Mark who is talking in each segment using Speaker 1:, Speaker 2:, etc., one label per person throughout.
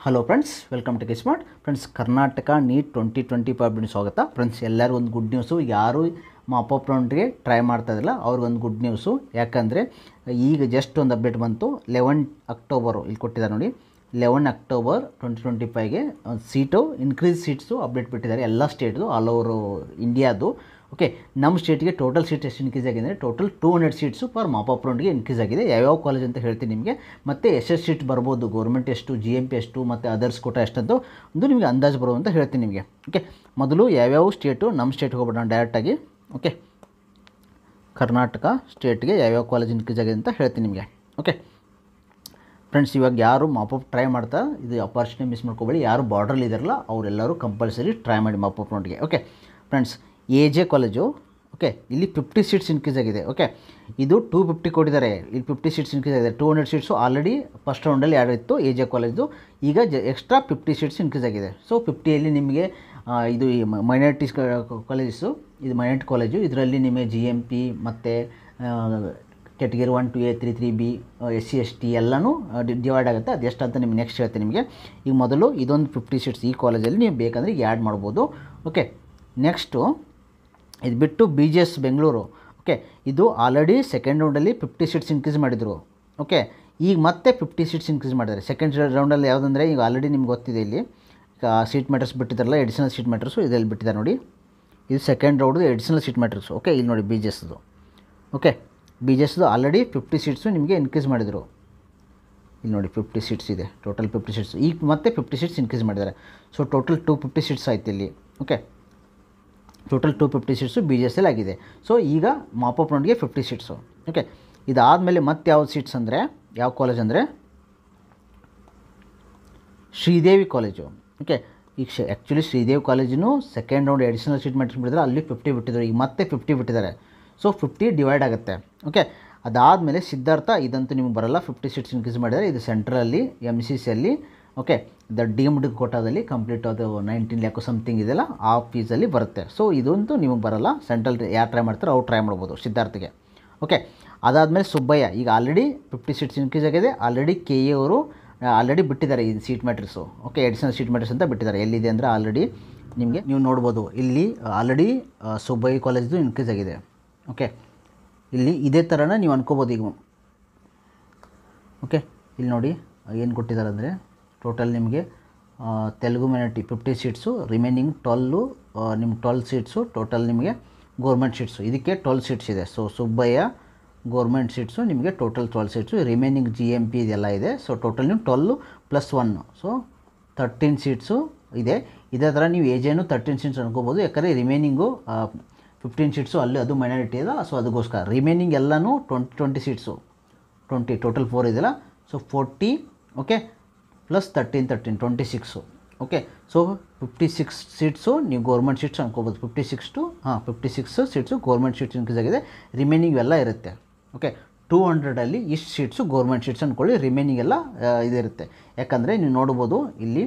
Speaker 1: Hello friends, welcome to ಕಿಸ್ಮಾರ್ಟ್. Friends, Karnataka NEET 2025 update ಸ್ವಾಗತ. Friends, ಎಲ್ಲರಿಗೂ ಒಂದು ಗುಡ್ ನ್ಯೂಸು. ಯಾರು ಮಾಪಪ್ ರೌಂಡ್ಗೆ ಟ್ರೈ ಮಾಡ್ತಾ ಇದ್ದಿಲ್ಲ ಅವ್ರಿಗೊಂದು ಗುಡ್ ನ್ಯೂಸು. ಯಾಕಂದರೆ ಈಗ ಜಸ್ಟ್ ಒಂದು ಅಪ್ಡೇಟ್ ಬಂತು. 11 ಅಕ್ಟೋಬರು ಇಲ್ಲಿ ಕೊಟ್ಟಿದ್ದಾರೆ ನೋಡಿ. 11 ಅಕ್ಟೋಬರ್ 2025ಗೆ ಸೀಟು ಇನ್ಕ್ರೀಸ್ ಸೀಟ್ಸು ಅಪ್ಡೇಟ್ ಬಿಟ್ಟಿದ್ದಾರೆ ಎಲ್ಲ ಸ್ಟೇಟ್ದು, ಆಲ್ ಓವರ್ ಇಂಡಿಯಾದು. ಓಕೆ, ನಮ್ಮ ಸ್ಟೇಟ್ಗೆ ಟೋಟಲ್ ಸೀಟ್ ಎಷ್ಟು ಇನ್ಕ್ರೀಸ್ ಆಗಿದೆ ಅಂದರೆ ಟೋಟಲ್ 200 ಸೀಟ್ಸು ಪರ್ ಮಾಪಪ್ ರೌಂಡ್ಗೆ ಇನ್ಕ್ರೀಸ್ ಆಗಿದೆ. ಯಾವ್ಯಾವ ಕಾಲೇಜ್ ಅಂತ ಹೇಳ್ತೀನಿ ನಿಮಗೆ, ಮತ್ತು ಎಷ್ಟು ಸೀಟ್ ಬರ್ಬೋದು, ಗೌರ್ಮೆಂಟ್ ಎಷ್ಟು, GMP ಎಷ್ಟು, ಮತ್ತು ಅದರ್ಸ್ ಕೋಟ ಎಷ್ಟಂತ ಒಂದು ನಿಮಗೆ ಅಂದಾಜು ಬರೋ ಅಂತ ಹೇಳ್ತೀನಿ ನಿಮಗೆ. ಓಕೆ, ಮೊದಲು ಯಾವ್ಯಾವ ಸ್ಟೇಟು, ನಮ್ಮ ಸ್ಟೇಟ್ಗೆ ಹೋಗ್ಬಿಡೋಣ ಡೈರೆಕ್ಟಾಗಿ. ಓಕೆ, ಕರ್ನಾಟಕ ಸ್ಟೇಟ್ಗೆ ಯಾವ್ಯಾವ ಕಾಲೇಜ್ ಇನ್ಕ್ರೀಸ್ ಆಗಿದೆ ಅಂತ ಹೇಳ್ತೀನಿ ನಿಮಗೆ. ಓಕೆ ಫ್ರೆಂಡ್ಸ್, ಇವಾಗ ಯಾರು ಮಾಪಪ್ ಟ್ರೈ ಮಾಡ್ತಾ ಇದು ಅಪಾರ್ಚುನಿಟಿ ಮಿಸ್ ಮಾಡ್ಕೋಬೇಡಿ. ಯಾರು ಬಾರ್ಡ್ರಲ್ಲಿ ಇದ್ದಾರಲ್ಲ ಅವರೆಲ್ಲರೂ ಕಂಪಲ್ಸರಿ ಟ್ರೈ ಮಾಡಿ ಮಾಪಪ್ ರೌಂಡ್ಗೆ. Okay friends, AJ college, okay, ಇಲ್ಲಿ 50 ಸೀಟ್ಸ್ ಇನ್ಕ್ರೀಸ್ ಆಗಿದೆ. ಓಕೆ, ಇದು 250 ಕೊಟ್ಟಿದ್ದಾರೆ, ಇಲ್ಲಿ 50 ಸೀಟ್ಸ್ ಇನ್ಕ್ರೀಸ್ ಆಗಿದೆ. 200 ಸೀಟ್ಸು ಆಲ್ರೆಡಿ ಫಸ್ಟ್ ರೌಂಡಲ್ಲಿ ಎರಡು ಇತ್ತು AJ ಕಾಲೇಜು, ಈಗ ಎಕ್ಸ್ಟ್ರಾ 50 ಸೀಟ್ಸ್ ಇನ್ಕ್ರೀಸ್ ಆಗಿದೆ. ಸೊ 50ಯಲ್ಲಿ ನಿಮಗೆ ಇದು ಮೈನಾರಿಟೀಸ್ ಕಾಲೇಜಸ್ಸು, ಇದು ಮೈನಾರಿಟಿ ಕಾಲೇಜು, ಇದರಲ್ಲಿ ನಿಮಗೆ GMP ಮತ್ತು category 1, 2A, 3, 3B, SC ST ಎಲ್ಲನೂ ಡಿವೈಡ್ ಆಗುತ್ತೆ. ಅದು ಎಷ್ಟು ಅಂತ ನಿಮ್ಗೆ ನೆಕ್ಸ್ಟ್ ಹೇಳ್ತೀನಿ ನಿಮಗೆ. ಈಗ ಮೊದಲು ಇದೊಂದು 50 ಸೀಟ್ಸ್ ಈ ಕಾಲೇಜಲ್ಲಿ ನೀವು ಬೇಕಂದರೆ ಈಗ ಆ್ಯಡ್ ಮಾಡ್ಬೋದು. ಓಕೆ, ನೆಕ್ಸ್ಟು ಇದು ಬಿಟ್ಟು BGS ಬೆಂಗಳೂರು. ಓಕೆ, ಇದು ಆಲ್ರೆಡಿ ಸೆಕೆಂಡ್ ರೌಂಡಲ್ಲಿ 50 ಸೀಟ್ಸ್ ಇನ್ಕ್ರೀಸ್ ಮಾಡಿದರು. ಓಕೆ, ಈಗ ಮತ್ತೆ 50 ಸೀಟ್ಸ್ ಇನ್ಕ್ರೀಸ್ ಮಾಡಿದ್ದಾರೆ ಸೆಕೆಂಡ್ ರೌಂಡಲ್ಲಿ. ಯಾವುದಂದರೆ ಈಗ ಆಲ್ರೆಡಿ ನಿಮ್ಗೆ ಗೊತ್ತಿದೆ, ಇಲ್ಲಿ ಸೀಟ್ ಮ್ಯಾಟ್ರಸ್ ಬಿಟ್ಟಿದ್ದಾರಲ್ಲ, ಎಡಿಷನಲ್ ಸೀಟ್ ಮ್ಯಾಟ್ರಸು ಇದರಲ್ಲಿ ಬಿಟ್ಟಿದ್ದಾರೆ ನೋಡಿ. ಇದು ಸೆಕೆಂಡ್ ರೌಂಡ್ದು ಎಡಿಷನಲ್ ಸೀಟ್ ಮ್ಯಾಟ್ರಸು. ಓಕೆ, ಇಲ್ಲಿ ನೋಡಿ BGSದು. ಓಕೆ, BGSದು ಆಲ್ರೆಡಿ 50 ಸೀಟ್ಸು ನಿಮಗೆ ಇನ್ಕ್ರೀಸ್ ಮಾಡಿದರು. ಇಲ್ಲಿ ನೋಡಿ 50 ಸೀಟ್ಸ್ ಇದೆ, ಟೋಟಲ್ 50 ಸೀಟ್ಸ್. ಈಗ ಮತ್ತೆ 50 ಸೀಟ್ಸ್ ಇನ್ಕ್ರೀಸ್ ಮಾಡಿದ್ದಾರೆ. ಸೊ ಟೋಟಲ್ 250 ಸೀಟ್ಸ್ ಆಯ್ತು ಇಲ್ಲಿ. ಓಕೆ, ಟೋಟಲ್ 250 ಸೀಟ್ಸು BGSಲ್ಲಿ ಆಗಿದೆ. ಸೊ ಈಗ ಮಾಪಪ್ ರೌಂಡ್ಗೆ 50 ಸೀಟ್ಸು. ಓಕೆ, ಇದಾದಮೇಲೆ ಮತ್ತೆ ಯಾವ ಸೀಟ್ಸ್ ಅಂದರೆ, ಯಾವ ಕಾಲೇಜ್ ಅಂದರೆ ಶ್ರೀದೇವಿ ಕಾಲೇಜು. ಓಕೆ, ಈಗ ಆ್ಯಕ್ಚುಲಿ ಶ್ರೀದೇವಿ ಕಾಲೇಜಿನೂ second round additional seat matrix ಬಿಟ್ಟಿದ್ದಾರೆ, ಅಲ್ಲಿ 50 ಬಿಟ್ಟಿದ್ದಾರೆ, ಈಗ ಮತ್ತೆ 50 ಬಿಟ್ಟಿದ್ದಾರೆ. ಸೊ 50 ಡಿವೈಡ್ ಆಗುತ್ತೆ. ಓಕೆ, ಅದಾದಮೇಲೆ ಸಿದ್ಧಾರ್ಥ, ಇದಂತೂ ನಿಮಗೆ ಬರೋಲ್ಲ, 50 ಸೀಟ್ಸ್ ಇನ್ಕ್ರೀಸ್ ಮಾಡಿದ್ದಾರೆ. ಇದು ಸೆಂಟ್ರಲ್ಲಿ MCCಯಲ್ಲಿ. ಓಕೆ, ದ ಡೀಮ್ಡ್ ಕೋಟಾದಲ್ಲಿ ಕಂಪ್ಲೀಟ್ ಅದು 19 ಲ್ಯಾಕ್ ಸಮಥಿಂಗ್ ಇದೆಯಲ್ಲ, ಆ ಫೀಸಲ್ಲಿ ಬರುತ್ತೆ. ಸೊ ಇದಂತೂ ನಿಮಗೆ ಬರೋಲ್ಲ. ಸೆಂಟ್ರಲ್ ಯಾರು ಟ್ರೈ ಮಾಡ್ತಾರೋ ಅವ್ರು ಟ್ರೈ ಮಾಡ್ಬೋದು ಸಿದ್ಧಾರ್ಥಿಗೆ. ಓಕೆ, ಅದಾದಮೇಲೆ ಸುಬ್ಬಯ್ಯ, ಈಗ ಆಲ್ರೆಡಿ 50 ಸೀಟ್ಸ್ ಇನ್ಕ್ರೀಸ್ ಆಗಿದೆ. ಆಲ್ರೆಡಿ KA ಅವರು ಆಲ್ರೆಡಿ ಬಿಟ್ಟಿದ್ದಾರೆ ಈ seat matrix. Okay, additional seat matrix ಅಂತ ಬಿಟ್ಟಿದ್ದಾರೆ. ಎಲ್ಲಿದೆ ಅಂದರೆ ಆಲ್ರೆಡಿ ನಿಮಗೆ ನೀವು ನೋಡ್ಬೋದು, ಇಲ್ಲಿ ಆಲ್ರೆಡಿ ಸುಬ್ಬಯ್ಯ ಕಾಲೇಜ್ದು ಇನ್ಕ್ರೀಸ್ ಆಗಿದೆ. ಓಕೆ, ಇಲ್ಲಿ ಇದೇ ಥರನ ನೀವು ಅನ್ಕೋಬೋದು ಈಗ. ಓಕೆ, ಇಲ್ಲಿ ನೋಡಿ ಏನು ಕೊಟ್ಟಿದ್ದಾರೆ ಅಂದರೆ ಟೋಟಲ್ ನಿಮಗೆ ತೆಲುಗು ಮೈನಾರಿಟಿ 50 ಸೀಟ್ಸು, ರಿಮೈನಿಂಗ್ 12 ನಿಮ್ಮ 12 ಸೀಟ್ಸು ಟೋಟಲ್ ನಿಮಗೆ ಗೌರ್ಮೆಂಟ್ ಸೀಟ್ಸು. ಇದಕ್ಕೆ 12 ಸೀಟ್ಸ್ ಇದೆ. ಸೊ ಸುಬ್ಬಯ್ಯ ಗೌರ್ಮೆಂಟ್ ಸೀಟ್ಸು ನಿಮಗೆ ಟೋಟಲ್ 12 ಸೀಟ್ಸು, ರಿಮೈನಿಂಗ್ GMP ಇದೆಲ್ಲ ಇದೆ. ಸೊ ಟೋಟಲ್ ನೀವು 12 + 1, ಸೊ 13 ಸೀಟ್ಸು ಇದೆ. ಇದೇ ಥರ ನೀವು AJನೂ 13 ಸೀಟ್ಸ್ ಅನ್ಕೋಬೋದು. ಯಾಕಂದರೆ ರಿಮೈನಿಂಗು 15 ಸೀಟ್ಸು ಅಲ್ಲಿ ಅದು ಮೈನಾರಿಟಿ ಇದೆ. ಸೊ ಅದಕ್ಕೋಸ್ಕರ ರಿಮೈನಿಂಗ್ ಎಲ್ಲನೂ 20 ಸೀಟ್ಸು, 20 ಟೋಟಲ್ 4 ಇದೆಯಲ್ಲ. So 40, okay, + 13 26. Okay, so 56 seats ನೀವು ಗೌರ್ಮೆಂಟ್ ಸೀಟ್ಸ್ ಅನ್ಕೋಬೋದು. 56 ಸೀಟ್ಸು ಗೌರ್ಮೆಂಟ್ ಸೀಟ್ಸ್ ಇನ್ಕ್ರೀಸ್ ಆಗಿದೆ. ರಿಮೈನಿಂಗ್ ಎಲ್ಲ ಇರುತ್ತೆ. ಓಕೆ, 200ಅಲ್ಲಿ ಇಷ್ಟು ಸೀಟ್ಸು ಗೌರ್ಮೆಂಟ್ ಸೀಟ್ಸ್ ಅಂದ್ಕೊಳ್ಳಿ, ರಿಮೈನಿಂಗ್ ಎಲ್ಲ ಇದಿರುತ್ತೆ. ಯಾಕಂದರೆ ನೀವು ನೋಡ್ಬೋದು ಇಲ್ಲಿ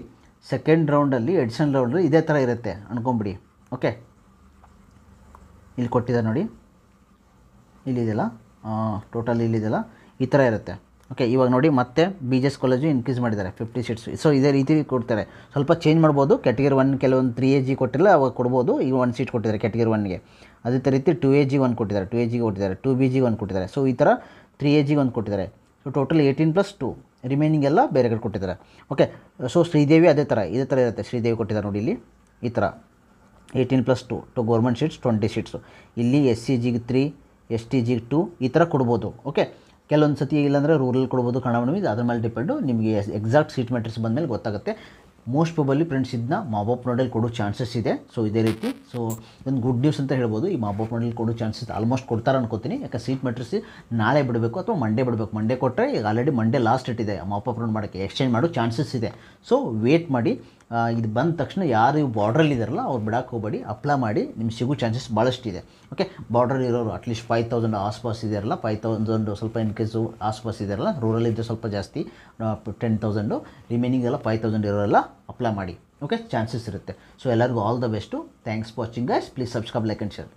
Speaker 1: ಸೆಕೆಂಡ್ ರೌಂಡಲ್ಲಿ ಎಡಿಷನಲ್ ರೌಂಡಲ್ಲಿ ಇದೇ ಥರ ಇರುತ್ತೆ ಅನ್ಕೊಂಬಿಡಿ. ಓಕೆ, ಇಲ್ಲಿ ಕೊಟ್ಟಿದ್ದಾರೆ ನೋಡಿ, ಇಲ್ಲಿದೆಯಲ್ಲ ಟೋಟಲ್ ಇಲ್ಲಿದೆಯಲ್ಲ ಈ ಥರ ಇರುತ್ತೆ. ಓಕೆ, ಇವಾಗ ನೋಡಿ ಮತ್ತೆ BGS ಕಾಲೇಜು ಇನ್ಕ್ರೀಸ್ ಮಾಡಿದ್ದಾರೆ 50 ಸೀಟ್ಸ್. ಸೊ ಇದೇ ರೀತಿ ಕೊಡ್ತಾರೆ. ಸ್ವಲ್ಪ ಚೇಂಜ್ ಮಾಡ್ಬೋದು. ಕ್ಯಾಟಗರಿ 1 ಕೆಲವೊಂದು 3AG ಕೊಟ್ಟಿಲ್ಲ, ಅವಾಗ ಕೊಡ್ಬೋದು. ಈಗ 1 ಸೀಟ್ ಕೊಟ್ಟಿದ್ದಾರೆ ಕ್ಯಾಟಗರಿ 1ಗೆ. ಅದೇ ರೀತಿ 2AG 1 ಕೊಟ್ಟಿದ್ದಾರೆ, 2AG ಕೊಟ್ಟಿದ್ದಾರೆ, 2BG 1 ಕೊಟ್ಟಿದ್ದಾರೆ. ಸೊ ಈ ಥರ 3AG 1 ಕೊಟ್ಟಿದ್ದಾರೆ. ಸೊ ಟೋಟಲ್ 18 + 2, ರಿಮೈನಿಂಗ್ ಎಲ್ಲ ಬೇರೆ ಕಡೆ ಕೊಟ್ಟಿದ್ದಾರೆ. ಓಕೆ, ಸೊ ಶ್ರೀದೇವಿ ಇದೇ ಥರ ಇರುತ್ತೆ. ಶ್ರೀದೇವಿ ಕೊಟ್ಟಿದ್ದಾರೆ ನೋಡಿ ಇಲ್ಲಿ ಈ ಥರ 18 + 2 ಟು ಗೌರ್ಮೆಂಟ್ ಸೀಟ್ಸ್ 20 ಸೀಟ್ಸು. ಇಲ್ಲಿ SCGಗೆ 3, STGಗೆ 2 ಈ ಥರ ಕೊಡ್ಬೋದು. ಓಕೆ, ಕೆಲವೊಂದು ಸತಿ ಇಲ್ಲಾಂದರೆ ರೂರಲ್ ಕೊಡ್ಬೋದು, ಕನ್ನಡ ಇದು ಅದ್ರ ಮೇಲೆ ಡಿಪೆಂಡು. ನಿಮಗೆ ಎಕ್ಸಾಕ್ಟ್ ಸೀಟ್ ಮ್ಯಾಟ್ರಿಕ್ಸ್ ಬಂದಮೇಲೆ ಗೊತ್ತಾಗುತ್ತೆ. ಮೋಸ್ಟ್ ಪ್ರಾಬಬ್ಲಿ ಫ್ರೆಂಡ್ಸ್ ಇದನ್ನ ಮಾಪಪ್ ರೌಂಡಲ್ಲಿ ಕೊಡೋ ಚಾನ್ಸಸ್ ಇದೆ. ಸೊ ಇದೇ ರೀತಿ ಸೊ ಒಂದು ಗುಡ್ ನ್ಯೂಸ್ ಅಂತ ಹೇಳ್ಬೋದು. ಈ ಮಾಪಪ್ ರೌಂಡಲ್ಲಿ ಕೊಡೋ ಚಾನ್ಸಸ್ ಆಲ್ಮೋಸ್ಟ್ ಕೊಡ್ತಾರೆ ಅನ್ಕೋತೀನಿ. ಯಾಕೆ ಸೀಟ್ ಮ್ಯಾಟ್ರಿಕ್ಸ್ ನಾಳೆ ಬಿಡಬೇಕು ಅಥವಾ ಮಂಡೇ ಬಿಡಬೇಕು. ಮಂಡೇ ಕೊಟ್ಟರೆ ಈಗ ಆಲ್ರೆಡಿ ಮಂಡೇ ಲಾಸ್ಟ್ ಡೇಟ್ ಇದೆ ಮಾಪಪ್ ರೌಂಡ್ ಮಾಡೋಕ್ಕೆ, ಎಕ್ಸ್ಚೇಂಜ್ ಮಾಡೋ ಚಾನ್ಸಸ್ ಇದೆ. ಸೊ ವೇಟ್ ಮಾಡಿ. ಇದು ಬಂದ ತಕ್ಷಣ ಯಾರು ಬಾರ್ಡ್ರಲ್ಲಿ ಇದ್ದಾರಲ್ಲ ಅವ್ರು ಬಿಡಕ್ಕೆ ಹೋಗಬೇಡಿ, ಅಪ್ಲೈ ಮಾಡಿ, ನಿಮ್ಗೆ ಸಿಗೋ ಚಾನ್ಸಸ್ ಭಾಳಷ್ಟಿದೆ. ಓಕೆ, ಬಾರ್ಡ್ರಲ್ಲಿ ಇರೋರು ಅಟ್ಲೀಸ್ಟ್ 5000 ಆಸ್ಪಾಸ್ ಇದೆಯಲ್ಲ, 5000 ಸ್ವಲ್ಪ ಇನ್ ಕೇಸು ಆಸ್ಪಾಸ್ ಇದೆಯಲ್ಲ, ರೂರಲ್ ಇದ್ದರೆ ಸ್ವಲ್ಪ ಜಾಸ್ತಿ 10,000, ರಿಮೈನಿಂಗ್ ಎಲ್ಲ 5000 ಇರೋರೆಲ್ಲ ಅಪ್ಲೈ ಮಾಡಿ. ಓಕೆ, ಚಾನ್ಸಸ್ ಇರುತ್ತೆ. ಸೊ ಎಲ್ಲರಿಗೂ all the best. Thanks for watching guys. Please subscribe, like and share.